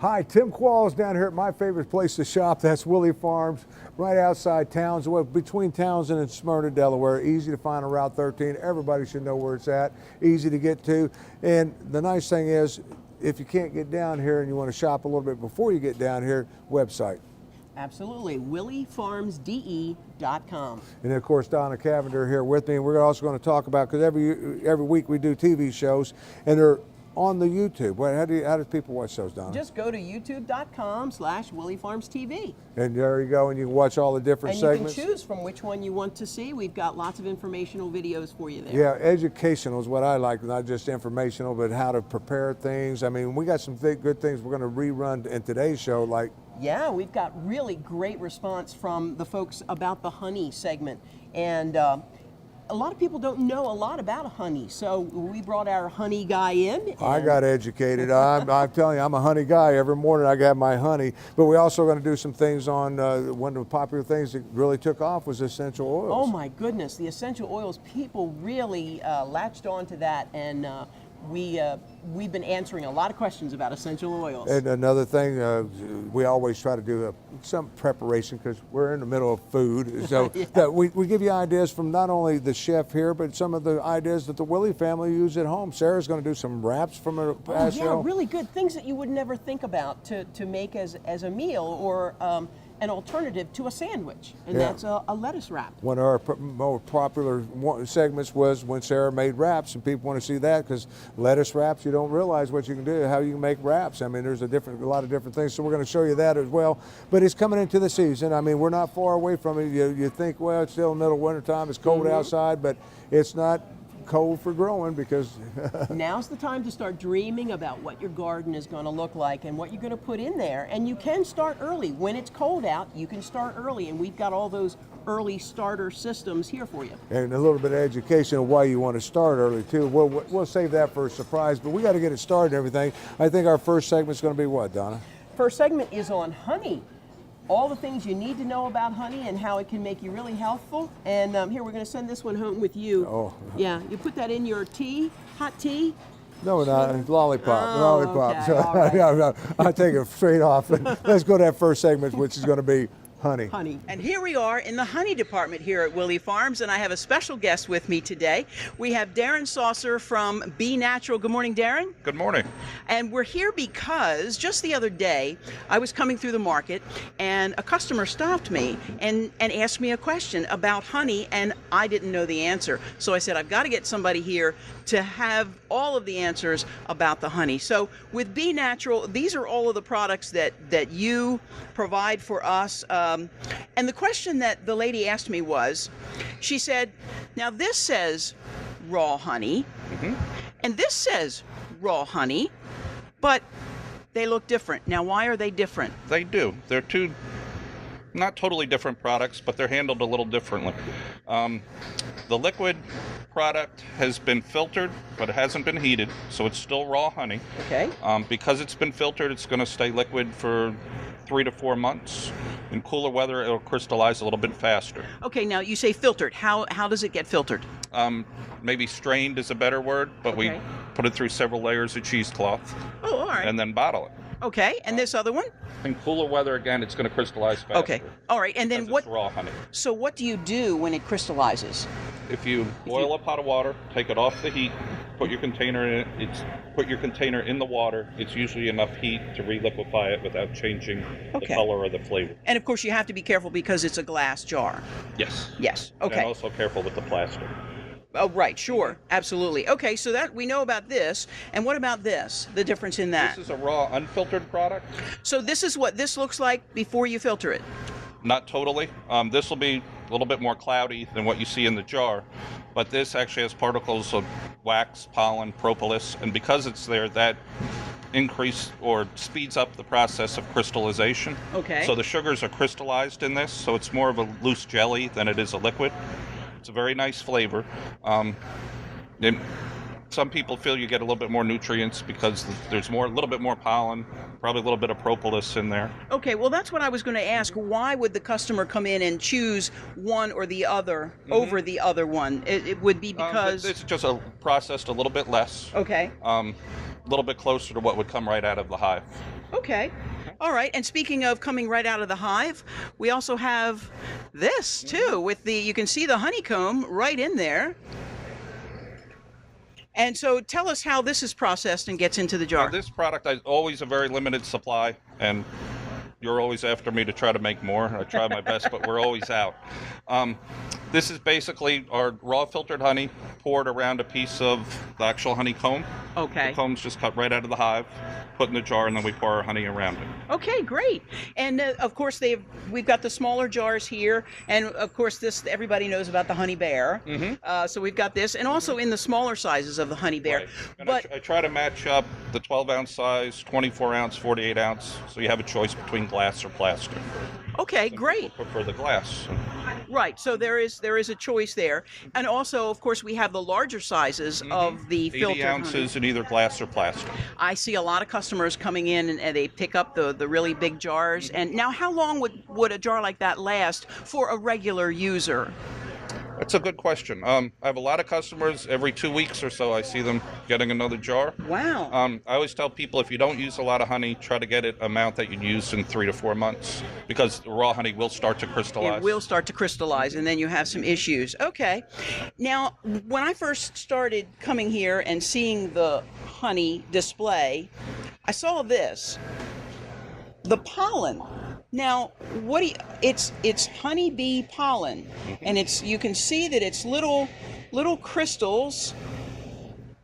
Hi, Tim Qualls down here at my favorite place to shop. That's Willey Farms, right outside Townsend, between Townsend and Smyrna, Delaware. Easy to find on Route 13. Everybody should know where it's at. Easy to get to. And the nice thing is, if you can't get down here and you want to shop a little bit before you get down here, website. Absolutely, willeyfarmsde.com. And of course, Donna Cavender here with me. And we're also going to talk about, because every week we do TV shows, and they're on the YouTube. How do people watch those, Donna? Just go to youtube.com/willeyfarmstv. And there you go, and you can watch all the different segments. And you can choose from which one you want to see. We've got lots of informational videos for you there. Yeah, educational is what I like, not just informational, but how to prepare things. I mean, we got some good things we're going to rerun in today's show, like. Yeah, we've got really great response from the folks about the honey segment. And a lot of people don't know a lot about honey, so we brought our honey guy in. I got educated. I'm telling you, I'm a honey guy. Every morning I got my honey. But we're also going to do some things on one of the popular things that really took off was essential oils. Oh my goodness, the essential oils, people really latched on to that, and we've been answering a lot of questions about essential oils. And another thing, we always try to do some preparation because we're in the middle of food. So yeah. that we give you ideas from not only the chef here, but some of the ideas that the Willey family use at home. Sarah's going to do some wraps from her past show. Yeah, really good things that you would never think about to make as a meal or an alternative to a sandwich, and that's a lettuce wrap. One of our more popular segments was when Sarah made wraps, and people want to see that because lettuce wraps, you don't realize what you can do, how you can make wraps. I mean, there's a lot of different things, so we're going to show you that as well. But it's coming into the season. I mean, we're not far away from it. You think, well, it's still middle of winter time, it's cold outside, but it's not cold for growing because now's the time to start dreaming about what your garden is going to look like and what you're going to put in there. And you can start early. When it's cold out, you can start early, and we've got all those early starter systems here for you. And a little bit of education on why you want to start early too. We'll save that for a surprise, but we got to get it started and everything. I think our first segment's going to be what, Donna? First segment is on honey. All the things you need to know about honey and how it can make you really healthful. And here, we're going to send this one home with you. Oh. Yeah, you put that in your tea, hot tea. No, not lollipop. Oh, Lollipop. okay, So, all right. yeah, I'll take it straight off. Let's go to that first segment, which is going to be honey. Honey. And here we are in the honey department here at Willey Farms, and I have a special guest with me today. We have Darren Saucer from Be Natural. Good morning, Darren. Good morning. And we're here because just the other day, I was coming through the market and a customer stopped me and asked me a question about honey, and I didn't know the answer. So I said, I've got to get somebody here to have all of the answers about the honey. So with Be Natural, these are all of the products that you provide for us. And the question that the lady asked me was, she said, now this says raw honey, and this says raw honey, but they look different. Now, why are they different? They do. They're two not totally different products, but they're handled a little differently. The liquid product has been filtered, but it hasn't been heated, so it's still raw honey. Okay. Because it's been filtered, it's going to stay liquid for 3 to 4 months. In cooler weather, it'll crystallize a little bit faster. Okay, now you say filtered. How does it get filtered? Maybe strained is a better word, but we put it through several layers of cheesecloth. Oh, all right. And then bottle it. Okay, and this other one? In cooler weather, again, it's going to crystallize faster. Okay, all right. And then what? It's raw honey. So what do you do when it crystallizes? If you boil a pot of water, take it off the heat, put your container in it. Put your container in the water. It's usually enough heat to re-liquefy it without changing the color or the flavor. And of course, you have to be careful because it's a glass jar. Yes. Yes. Okay. And also careful with the plastic. Oh, right. Sure. Absolutely. Okay. So that we know about this. And what about this? The difference in that? This is a raw, unfiltered product. So this is what this looks like before you filter it. Not totally. This will be a little bit more cloudy than what you see in the jar, but this actually has particles of wax, pollen, propolis, and because it's there, that increase or speeds up the process of crystallization. Okay. So the sugars are crystallized in this, so it's more of a loose jelly than it is a liquid. It's a very nice flavor. Some people feel you get a little bit more nutrients because there's a little bit more pollen, probably a little bit of propolis in there. Okay, well that's what I was going to ask. Why would the customer come in and choose one or the other over the other one? It would be because... It's just processed a little bit less. Okay. A little bit closer to what would come right out of the hive. Okay. All right. And speaking of coming right out of the hive, we also have this too, with you can see the honeycomb right in there. And so tell us how this is processed and gets into the jar. This product is always a very limited supply, and you're always after me to try to make more. I try my best, but we're always out. This is basically our raw filtered honey poured around a piece of the actual honeycomb. Okay. The comb's just cut right out of the hive, put in the jar, and then we pour our honey around it. Okay, great. And of course, we've got the smaller jars here, and of course, this everybody knows about the honey bear. So we've got this, and also in the smaller sizes of the honey bear. Right. And But I try to match up the 12-ounce size, 24-ounce, 48-ounce, so you have a choice between glass or plastic. okay, Some great. people prefer the glass. Right. So there is a choice there, and also, of course, we have the larger sizes of the 80 filtered ounces in either glass or plastic. I see a lot of customers coming in and they pick up the really big jars. And now, how long would a jar like that last for a regular user? That's a good question. I have a lot of customers. Every 2 weeks or so, I see them getting another jar. Wow. I always tell people, if you don't use a lot of honey, try to get it amount that you'd use in 3 to 4 months, because the raw honey will start to crystallize. It will start to crystallize, and then you have some issues. Okay. Now, when I first started coming here and seeing the honey display, I saw this, the pollen. Now, it's honeybee pollen, and you can see that it's little crystals.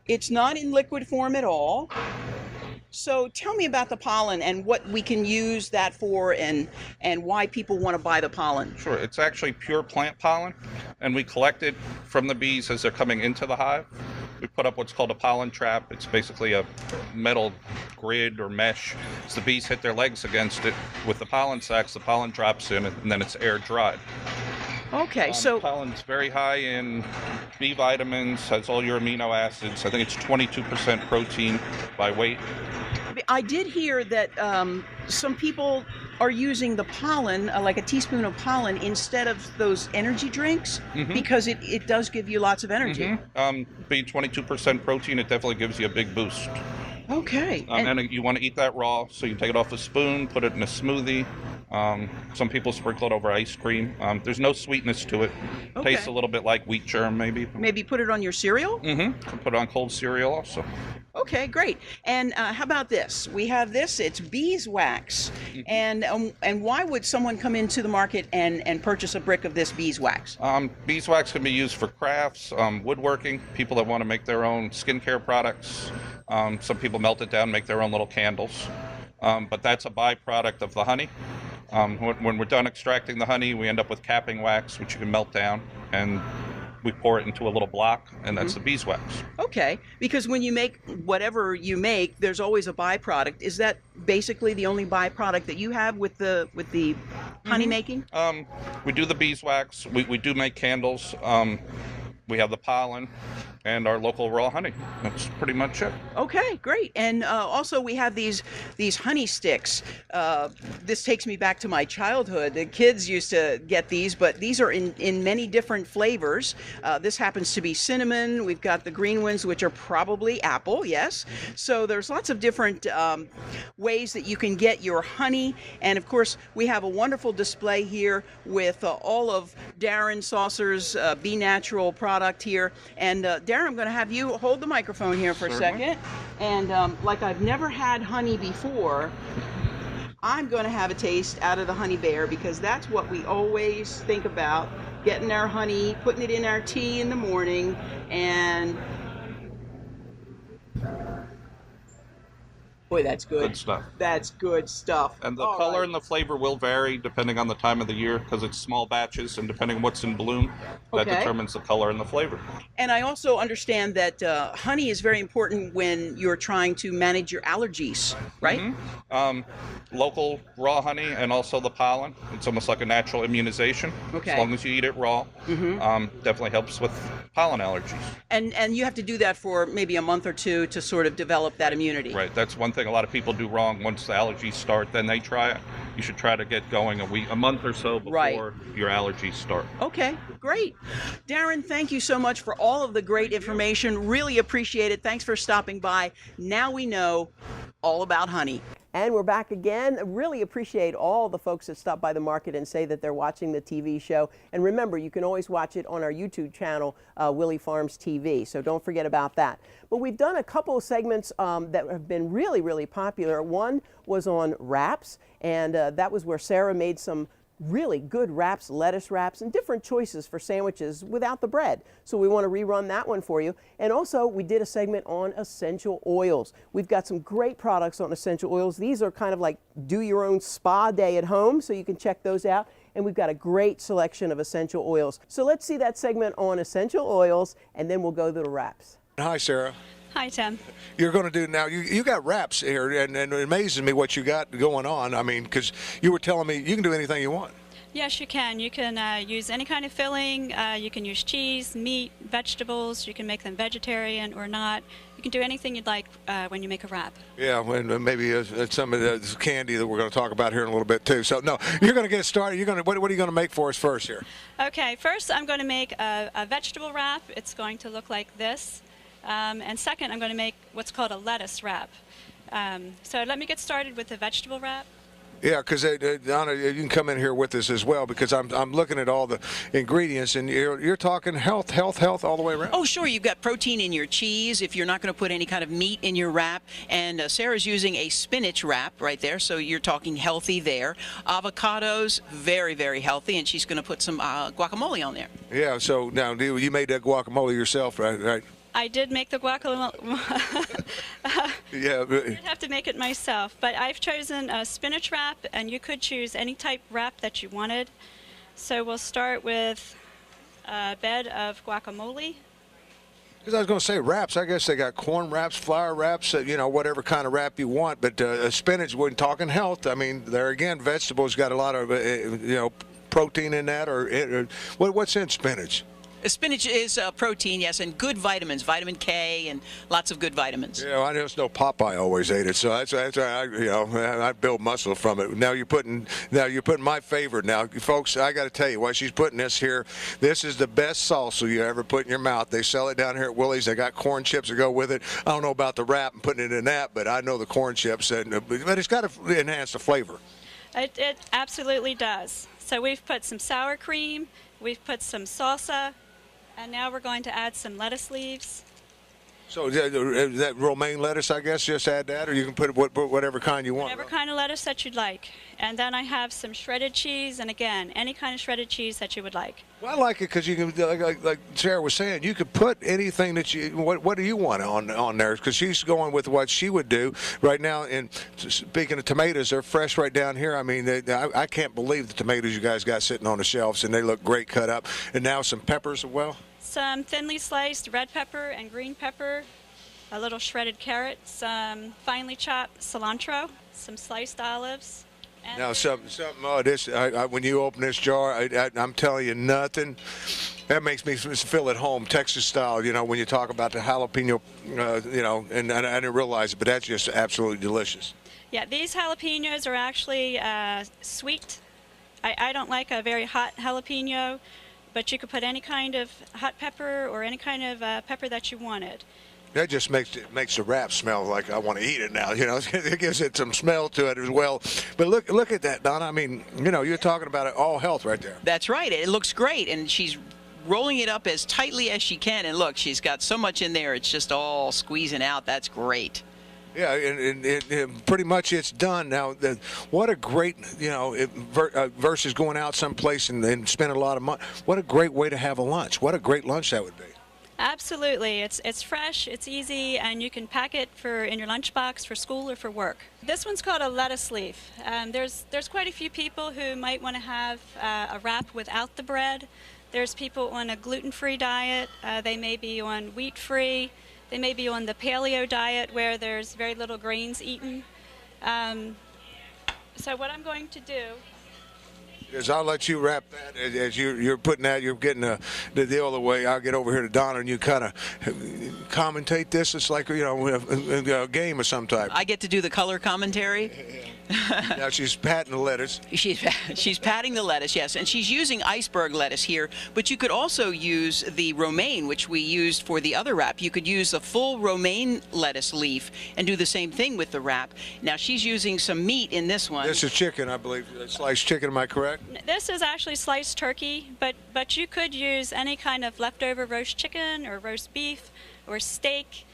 It's not in liquid form at all. So tell me about the pollen and what we can use that for, and why people want to buy the pollen. Sure, it's actually pure plant pollen, and we collect it from the bees as they're coming into the hive. We put up what's called a pollen trap. It's basically a metal grid or mesh. As the bees hit their legs against it with the pollen sacs, the pollen drops in, and then it's air dried. Okay, so Pollen's very high in B vitamins, has all your amino acids. I think it's 22% protein by weight. I did hear that some people are using the pollen, like a teaspoon of pollen, instead of those energy drinks, because it does give you lots of energy. Being 22% protein, it definitely gives you a big boost. Okay. And you want to eat that raw, so you take it off a spoon, put it in a smoothie. Some people sprinkle it over ice cream. There's no sweetness to it. Okay. Tastes a little bit like wheat germ, maybe. Maybe put it on your cereal? Can put it on cold cereal also. Okay, great. And how about this? We have this. It's beeswax. And why would someone come into the market and purchase a brick of this beeswax? Beeswax can be used for crafts, woodworking, people that want to make their own skincare products. Some people melt it down, make their own little candles. But that's a byproduct of the honey. When we're done extracting the honey, we end up with capping wax, which you can melt down, and we pour it into a little block, and that's the beeswax. Okay, because when you make whatever you make, there's always a byproduct. Is that basically the only byproduct that you have with the honey making? We do the beeswax. We do make candles. We have the pollen and our local raw honey. That's pretty much it. Okay, great. And also we have these honey sticks. This takes me back to my childhood. The kids used to get these, but these are in many different flavors. This happens to be cinnamon. We've got the green ones, which are probably apple, yes. So there's lots of different ways that you can get your honey. And of course, we have a wonderful display here with all of Darren Saucer's Be Natural product here. And Darren, I'm going to have you hold the microphone here for a second. And like I've never had honey before, I'm going to have a taste out of the honey bear, because that's what we always think about, getting our honey, putting it in our tea in the morning, and boy, that's good. Good stuff. That's good stuff. And the color and the flavor will vary depending on the time of the year, because it's small batches, and depending on what's in bloom, that determines the color and the flavor. And I also understand that honey is very important when you're trying to manage your allergies, right? Local raw honey and also the pollen. It's almost like a natural immunization. Okay. As long as you eat it raw, definitely helps with pollen allergies. And you have to do that for maybe a month or two to sort of develop that immunity. Right. That's one thing a lot of people do wrong. Once the allergies start, then they try it. You should try to get going a month or so before your allergies start. Okay, great. Darren, thank you so much for all of the great information. Really appreciate it. Thanks for stopping by. Now we know all about honey. And we're back again. I really appreciate all the folks that stop by the market and say that they're watching the TV show. And remember, you can always watch it on our YouTube channel, Willey Farms TV. So don't forget about that. But we've done a couple of segments that have been really, really popular. One was on wraps, and that was where Sarah made some really good wraps, lettuce wraps, and different choices for sandwiches without the bread. So we want to rerun that one for you. And also, we did a segment on essential oils. We've got some great products on essential oils. These are kind of like do your own spa day at home, so you can check those out. And we've got a great selection of essential oils. So let's see that segment on essential oils, and then we'll go to the wraps. Hi, Sarah. Hi, Tim. You're going to do now. You got wraps here, and it amazes me what you got going on. I mean, because you were telling me you can do anything you want. Yes, you can. You can use any kind of filling. You can use cheese, meat, vegetables. You can make them vegetarian or not. You can do anything you'd like when you make a wrap. Yeah, and maybe some of the candy that we're going to talk about here in a little bit too. So no, you're going to get started. You're going to what are you going to make for us first here? Okay, first I'm going to make a vegetable wrap. It's going to look like this. And second, I'm going to make what's called a lettuce wrap. So let me get started with the vegetable wrap. Yeah, because Donna, you can come in here with us as well, because I'm looking at all the ingredients, and you're talking health all the way around. Oh, sure. You've got protein in your cheese if you're not going to put any kind of meat in your wrap. And Sarah's using a spinach wrap right there, so you're talking healthy there. Avocados, very, very healthy, and she's going to put some guacamole on there. Yeah, so now you made that guacamole yourself, right? I did make the guacamole. Yeah. I did have to make it myself, but I've chosen a spinach wrap, and you could choose any type wrap that you wanted. So we'll start with a bed of guacamole. Because I was going to say wraps. I guess they got corn wraps, flour wraps, whatever kind of wrap you want. But spinach, when talking health, I mean, there again, vegetables got a lot of protein in that. Or what's in spinach? Spinach is protein, yes, and good vitamins, vitamin K, and lots of good vitamins. Yeah, I just know Popeye always ate it, so that's I build muscle from it. Now you're putting my favorite. Now, folks, I got to tell you, while she's putting this here, this is the best salsa you ever put in your mouth. They sell it down here at Willey's. They got corn chips that go with it. I don't know about the wrap and putting it in that, but I know the corn chips, but it's got to enhance the flavor. It absolutely does. So we've put some sour cream, we've put some salsa, and now we're going to add some lettuce leaves. So that romaine lettuce, I guess, just add that, or you can put whatever kind you want. Whatever kind of lettuce that you'd like. And then I have some shredded cheese, and again, any kind of shredded cheese that you would like. Well, I like it because you can, like Sarah was saying, you could put anything that you, what do you want on there? Because she's going with what she would do right now. And speaking of tomatoes, they're fresh right down here. I mean, I can't believe the tomatoes you guys got sitting on the shelves, and they look great cut up. And now some peppers as well. Some thinly sliced red pepper and green pepper, a little shredded carrot, some finely chopped cilantro, some sliced olives. And now, when you open this jar, I'm telling you, nothing. That makes me feel at home, Texas style. When you talk about the jalapeno, and I didn't realize it, but that's just absolutely delicious. Yeah, these jalapenos are actually sweet. I don't like a very hot jalapeno, but you could put any kind of hot pepper or any kind of pepper that you wanted. That just makes the wrap smell like I want to eat it now. It gives it some smell to it as well. But look at that, Donna. I mean, you're talking about all health right there. That's right. It looks great, and she's rolling it up as tightly as she can. And look, she's got so much in there; it's just all squeezing out. That's great. Yeah, and pretty much it's done now. What a great, versus going out someplace and spending a lot of money. What a great way to have a lunch. What a great lunch that would be. Absolutely. It's fresh, it's easy, and you can pack it in your lunchbox for school or for work. This one's called a lettuce leaf. There's quite a few people who might want to have a wrap without the bread. There's people on a gluten-free diet. They may be on wheat-free. They may be on the paleo diet where there's very little grains eaten. So what I'm going to do is I'll let you wrap that as you're putting that. You're getting the deal away. I'll get over here to Donna, and you kind of commentate this. It's like a game of some type. I get to do the color commentary. Now she's patting the lettuce. She's patting the lettuce, yes, and she's using iceberg lettuce here, but you could also use the romaine, which we used for the other wrap. You could use a full romaine lettuce leaf and do the same thing with the wrap. Now she's using some meat in this one. This is chicken, I believe. Sliced chicken, am I correct? This is actually sliced turkey, but you could use any kind of leftover roast chicken or roast beef or steak,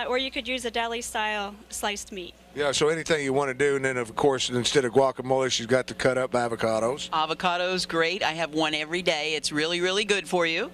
or you could use a deli-style sliced meat. Yeah, so anything you want to do, and then of course instead of guacamole, she's got the cut up avocados. Avocados, great. I have one every day. It's really, really good for you.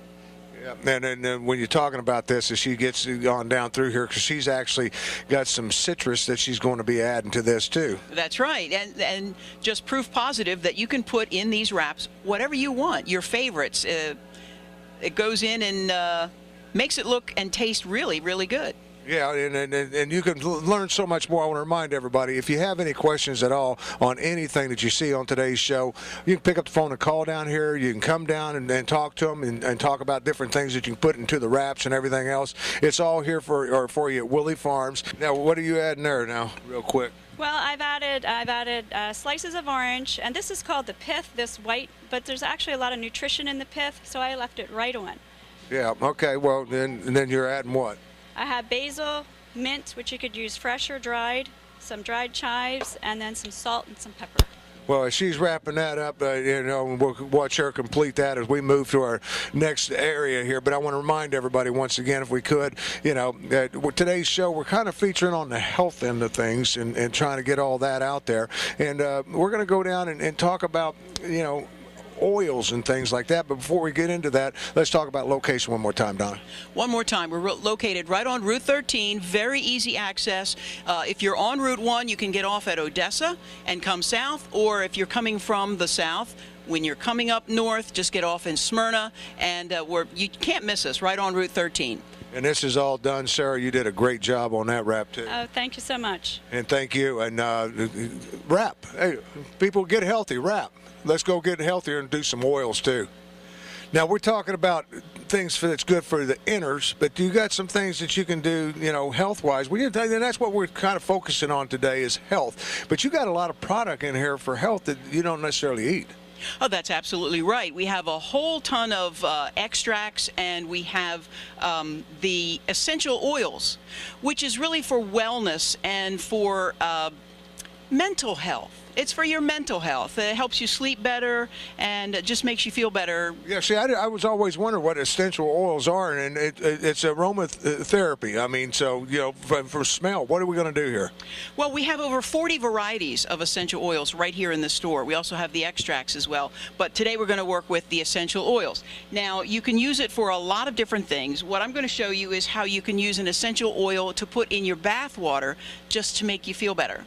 Yeah, and then when you're talking about this, as she gets on down through here, because she's actually got some citrus that she's going to be adding to this too. That's right, and just proof positive that you can put in these wraps whatever you want, your favorites. It goes in and makes it look and taste really, really good. Yeah, and you can learn so much more. I want to remind everybody, if you have any questions at all on anything that you see on today's show, you can pick up the phone and call down here. You can come down and talk to them and talk about different things that you can put into the wraps and everything else. It's all here for you at Willey Farms. Now, what are you adding there now, real quick? Well, I've added slices of orange, and this is called the pith, this white, but there's actually a lot of nutrition in the pith, so I left it right on. Yeah, okay, well, then you're adding what? I have basil, mint, which you could use fresh or dried, some dried chives, and then some salt and some pepper. Well, as she's wrapping that up, we'll watch her complete that as we move to our next area here. But I want to remind everybody once again, if we could, that today's show, we're kind of featuring on the health end of things and trying to get all that out there. And we're going to go down and talk about, oils and things like that. But before we get into that, let's talk about location one more time, Donna. One more time. We're located right on Route 13, very easy access. If you're on Route 1, you can get off at Odessa and come south, or if you're coming from the south, when you're coming up north, just get off in Smyrna, and you can't miss us, right on Route 13. And this is all done, Sarah. You did a great job on that wrap, too. Oh, thank you so much. And thank you. And wrap. Hey, people, get healthy. Wrap. Let's go get healthier and do some oils, too. Now, we're talking about things that's good for the inners, but you got some things that you can do, health-wise. And that's what we're kind of focusing on today is health. But you got a lot of product in here for health that you don't necessarily eat. Oh, that's absolutely right. We have a whole ton of extracts, and we have the essential oils, which is really for wellness and for mental health. It's for your mental health. It helps you sleep better, and it just makes you feel better. Yeah, see, I was always wondering what essential oils are, and it's aromatherapy. I mean, so, for smell, what are we going to do here? Well, we have over 40 varieties of essential oils right here in the store. We also have the extracts as well, but today we're going to work with the essential oils. Now, you can use it for a lot of different things. What I'm going to show you is how you can use an essential oil to put in your bath water just to make you feel better.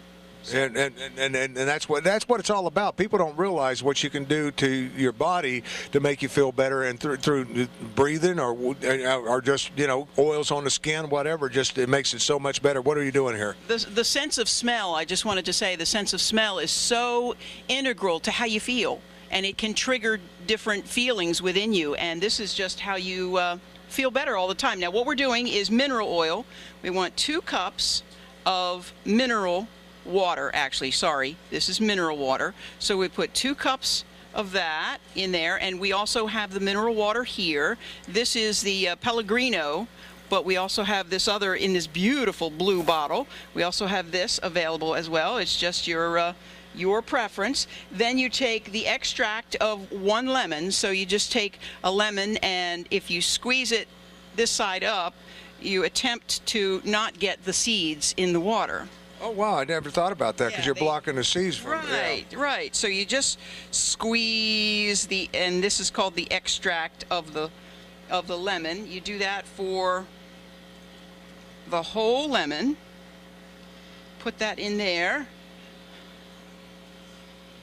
And that's what it's all about. People don't realize what you can do to your body to make you feel better, and through breathing or just oils on the skin, whatever. Just it makes it so much better. What are you doing here? The sense of smell. I just wanted to say the sense of smell is so integral to how you feel, and it can trigger different feelings within you. And this is just how you feel better all the time. Now, what we're doing is mineral oil. We want 2 cups of mineral water, actually, sorry, this is mineral water. So we put 2 cups of that in there, and we also have the mineral water here. This is the Pellegrino, but we also have this other in this beautiful blue bottle. We also have this available as well. It's just your preference. Then you take the extract of 1 lemon. So you just take a lemon, and if you squeeze it this side up, you attempt to not get the seeds in the water. Oh, wow, I never thought about that, because you're blocking the seeds from it. Right. So you just squeeze and this is called the extract of the lemon. You do that for the whole lemon. Put that in there.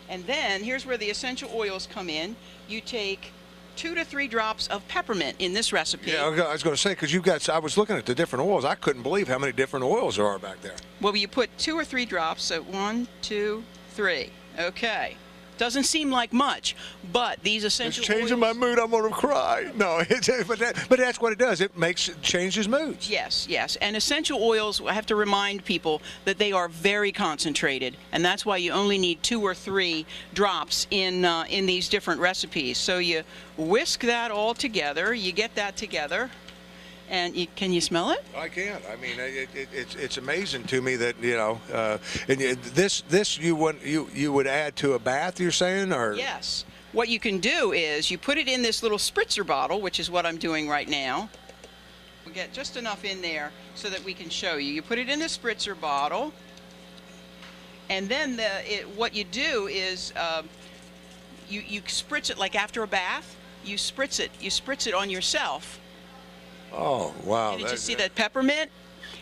And then here's where the essential oils come in. You take 2 to 3 drops of peppermint in this recipe. Yeah, I was going to say, because I was looking at the different oils. I couldn't believe how many different oils there are back there. Well, you put 2 or 3 drops, so 1, 2, 3. Okay, doesn't seem like much, but these It's essential changing oils, my mood. I'm gonna cry. No, but that's what it does. It changes moods. Yes, yes. And essential oils, I have to remind people that they are very concentrated, and that's why you only need 2 or 3 drops in these different recipes. So you whisk that all together. You get that together. And can you smell it? I can't. I mean, it's amazing to me that and this you would add to a bath. You're saying, or Yes. What you can do is you put it in this little spritzer bottle, which is what I'm doing right now. We'll get just enough in there so that we can show you. You put it in the spritzer bottle, and then what you do is you spritz it like after a bath. You spritz it on yourself. Oh, wow. And you just see that peppermint,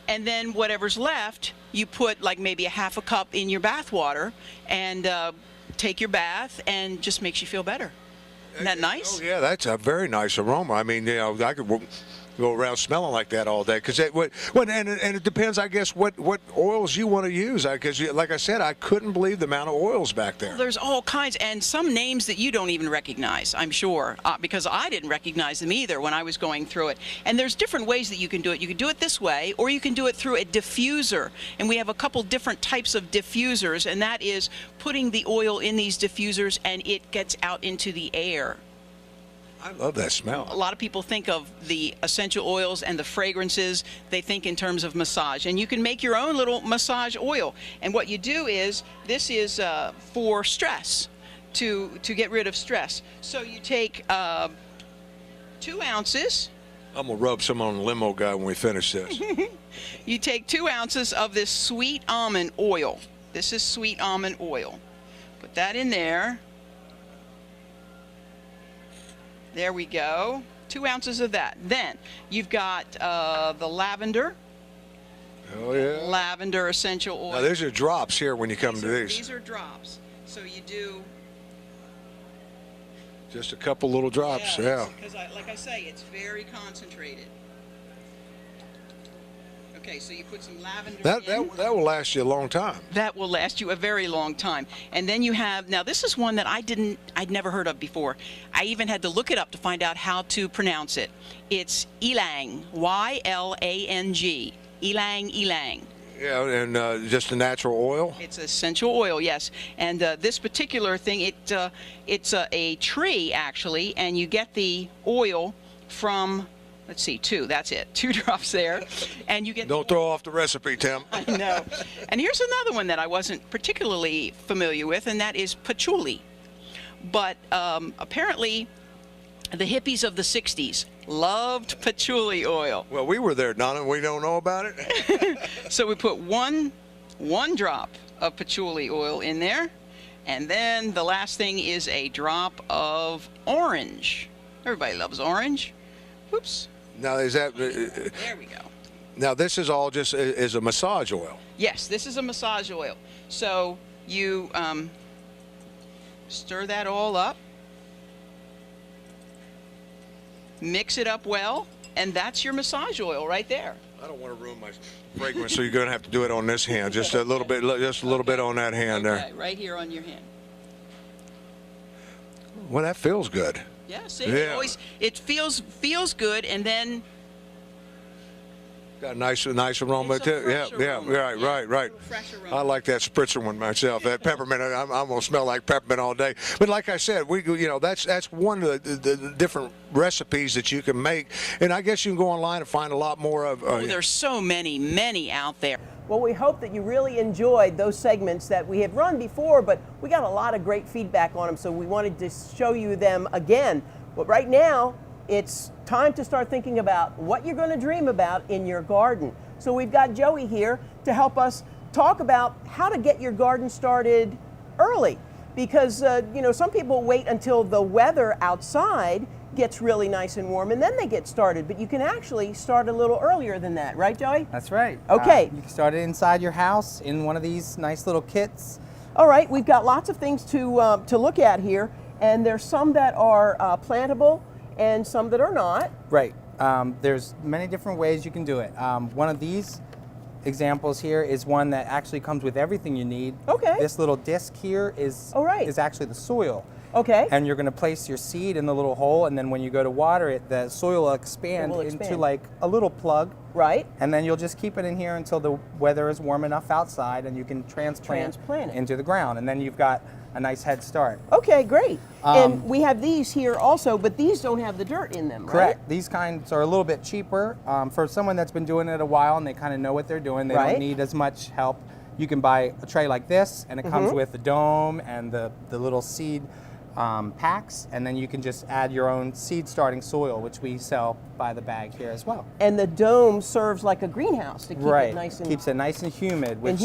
and then whatever's left, you put like maybe a half a cup in your bath water, and take your bath, and just makes you feel better. Isn't that nice? Oh, yeah, that's a very nice aroma. I mean, I could go around smelling like that all day, because and it depends, I guess, what oils you want to use. Because, like I said, I couldn't believe the amount of oils back there. Well, there's all kinds, and some names that you don't even recognize, I'm sure, because I didn't recognize them either when I was going through it. And there's different ways that you can do it. You can do it this way, or you can do it through a diffuser. And we have a couple different types of diffusers, and that is putting the oil in these diffusers, and it gets out into the air. I love that smell. A lot of people think of the essential oils and the fragrances, they think in terms of massage. And you can make your own little massage oil. And what you do is, this is for stress, to get rid of stress. So you take 2 ounces. I'm going to rub some on the limo guy when we finish this. You take 2 ounces of this sweet almond oil. This is sweet almond oil. Put that in there. There we go. 2 ounces of that. Then you've got the lavender. Oh, yeah. Lavender essential oil. Now, these are drops here when you come to these. These are drops. So you do. Just a couple little drops, yeah. Because, like I say, it's very concentrated. Okay, so you put some lavender in. That will last you a long time. That will last you a very long time. And then you have, now this is one that I'd never heard of before. I even had to look it up to find out how to pronounce it. It's ylang, Y-L-A-N-G, ylang. Yeah, and just a natural oil? It's essential oil, yes. And this particular thing, it's a tree, actually, and you get the oil from, let's see, 2, that's it. 2 drops there. And you get. Don't throw off the recipe, Tim. I know. And here's another one that I wasn't particularly familiar with, and that is patchouli. But apparently, the hippies of the 60s loved patchouli oil. Well, we were there, Donna. We don't know about it. So we put one drop of patchouli oil in there. And then the last thing is a drop of orange. Everybody loves orange. Whoops. Now, is that... There we go. Now, this is all just is a massage oil. Yes, this is a massage oil. So you stir that all up. Mix it up well, and that's your massage oil right there. I don't want to ruin my fragrance, so you're going to have to do it on this hand. Just a little bit, bit on that hand Okay, there. right here on your hand. Well, that feels good. Yeah, see, Yeah. it feels good, and then Got a nice aroma It's a too. fresh Yeah, aroma. right. Yeah, fresh aroma. I like that spritzer one myself. That peppermint, I'm gonna smell like peppermint all day. But like I said, that's one of the different recipes that you can make, and I guess you can go online and find a lot more of. there's so many out there. Well, we hope that you really enjoyed those segments that we had run before, but we got a lot of great feedback on them, so we wanted to show you them again. But right now, it's time to start thinking about what you're going to dream about in your garden. So we've got Joey here to help us talk about how to get your garden started early. Because, some people wait until the weather outside gets really nice and warm and then they get started. But you can actually start a little earlier than that, right, Joey? That's right. Okay. You can start it inside your house in one of these nice little kits. All right, we've got lots of things to look at here, and there's some that are plantable and some that are not. Right. There's many different ways you can do it. One of these examples here is one that actually comes with everything you need. Okay. This little disc here is is actually the soil. Okay. And you're going to place your seed in the little hole, and then when you go to water it, the soil will expand into like a little plug. Right. And then you'll just keep it in here until the weather is warm enough outside, and you can transplant it into the ground, and then you've got a nice head start. Okay, great. And we have these here also, but these don't have the dirt in them, right? Correct. These kinds are a little bit cheaper. For someone that's been doing it a while and they kind of know what they're doing, they don't need as much help. You can buy a tray like this, and it comes with the dome and the little seed packs, and then you can just add your own seed starting soil, which we sell by the bag here as well. And the dome serves like a greenhouse to keep it nice and keeps it nice and humid. Which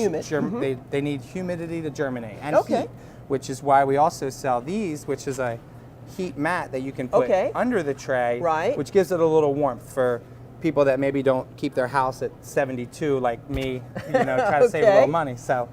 they need humidity to germinate and heat, which is why we also sell these, which is a heat mat that you can put under the tray, which gives it a little warmth for people that maybe don't keep their house at 72 like me, you know, try to save a little money. So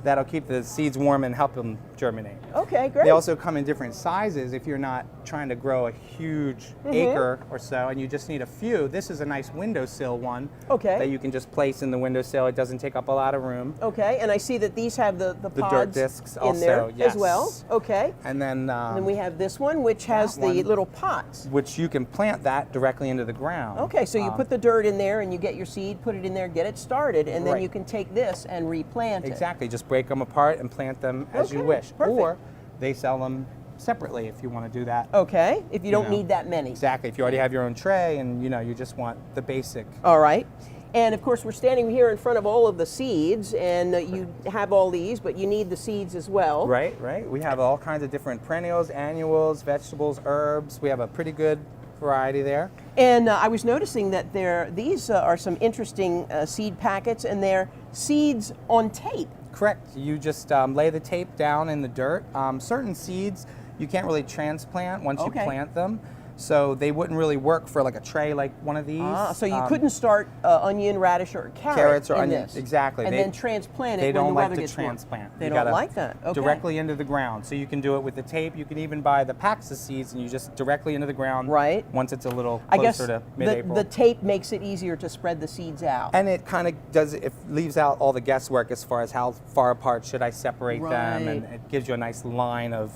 that'll keep the seeds warm and help them germinate. Okay, great. They also come in different sizes if you're not trying to grow a huge acre or so and you just need a few. This is a nice windowsill one that you can just place in the windowsill. It doesn't take up a lot of room. Okay, and I see that these have the pods dirt discs in also, there as well. Okay. And then we have this one, which has the little pots. Which you can plant that directly into the ground. Okay, so you put the dirt in there and you get your seed, put it in there, get it started, and then you can take this and replant it. Exactly, just break them apart and plant them as you wish. Perfect. Or they sell them separately if you want to do that. Okay, if you don't need that many. Exactly, if you already have your own tray and you just want the basic. All right. And of course, we're standing here in front of all of the seeds, and you have all these, but you need the seeds as well. Right, right. We have all kinds of different perennials, annuals, vegetables, herbs. We have a pretty good variety there. And I was noticing that these are some interesting seed packets, and they're seeds on tape. Correct. You just lay the tape down in the dirt. Certain seeds you can't really transplant once you plant them. So they wouldn't really work for like a tray like one of these. So you couldn't start onion, radish, or carrots or onions. This. Exactly. And then transplant it they when don't the weather like to gets transplant. Warm. They don't like that. Okay. Directly into the ground. So you can do it with the tape. You can even buy the packs of seeds and you just directly into the ground. Right. Once it's a little closer to mid-April. The tape makes it easier to spread the seeds out. And it kind of does. It leaves out all the guesswork as far as how far apart should I separate them, and it gives you a nice line of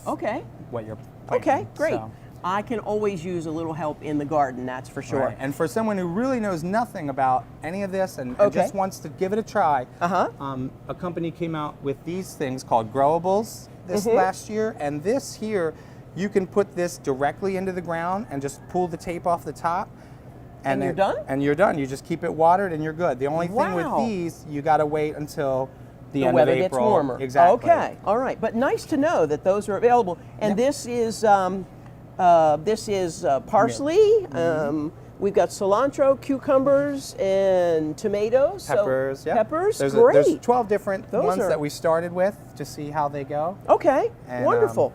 what you're planting. Okay, great. So. I can always use a little help in the garden, that's for sure. Right. And for someone who really knows nothing about any of this and just wants to give it a try, a company came out with these things called Growables this last year. And this here, you can put this directly into the ground and just pull the tape off the top. And you're done? And you're done. You just keep it watered and you're good. The only thing with these, you got to wait until the end of April. The weather gets warmer. Exactly. Okay, all right. But nice to know that those are available. And this is parsley. We've got cilantro, cucumbers, and tomatoes. Peppers. So, peppers. Great. There's 12 different those ones that we started with to see how they go. Okay. And, wonderful.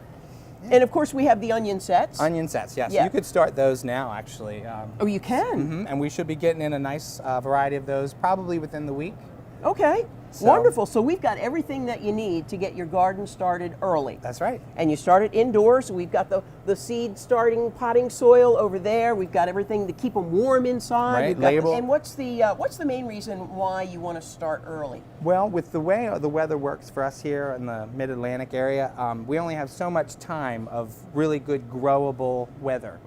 And of course, we have the onion sets. Onion sets, yes. You could start those now, actually. Oh, you can? And we should be getting in a nice variety of those probably within the week. Okay. Wonderful. So we've got everything that you need to get your garden started early. That's right. And you start it indoors. We've got the seed starting potting soil over there. We've got everything to keep them warm inside. Right. And what's the main reason why you want to start early? Well, with the way the weather works for us here in the Mid-Atlantic area, we only have so much time of really good growable weather.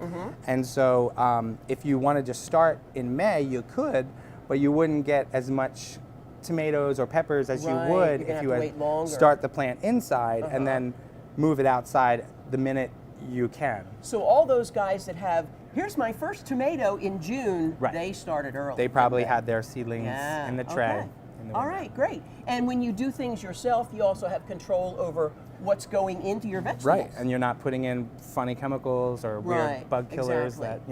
And so if you wanted to start in May, you could, but you wouldn't get as much tomatoes or peppers as you would if you would start the plant inside and then move it outside the minute you can. So all those guys that have, here's my first tomato in June, they started early. They probably had their seedlings in the tray. Okay. All right, great. And when you do things yourself, you also have control over what's going into your vegetables. Right, and you're not putting in funny chemicals or weird bug killers that,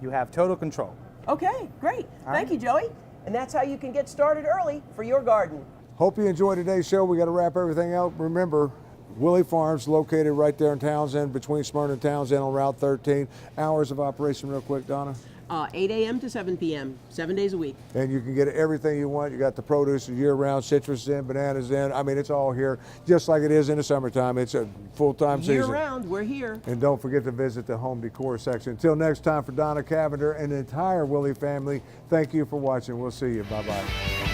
you have total control. Okay, great. Thank you, Joey. And that's how you can get started early for your garden. Hope you enjoyed today's show. We got to wrap everything up. Remember, Willey Farms located right there in Townsend, between Smyrna and Townsend on Route 13. Hours of operation real quick, Donna. 8 a.m. to 7 p.m., 7 days a week. And you can get everything you want. You got the produce year-round, citrus in, bananas in. I mean, it's all here, just like it is in the summertime. It's a full-time season. Year-round, we're here. And don't forget to visit the home decor section. Until next time, for Donna Cavender and the entire Willey family, thank you for watching. We'll see you. Bye-bye.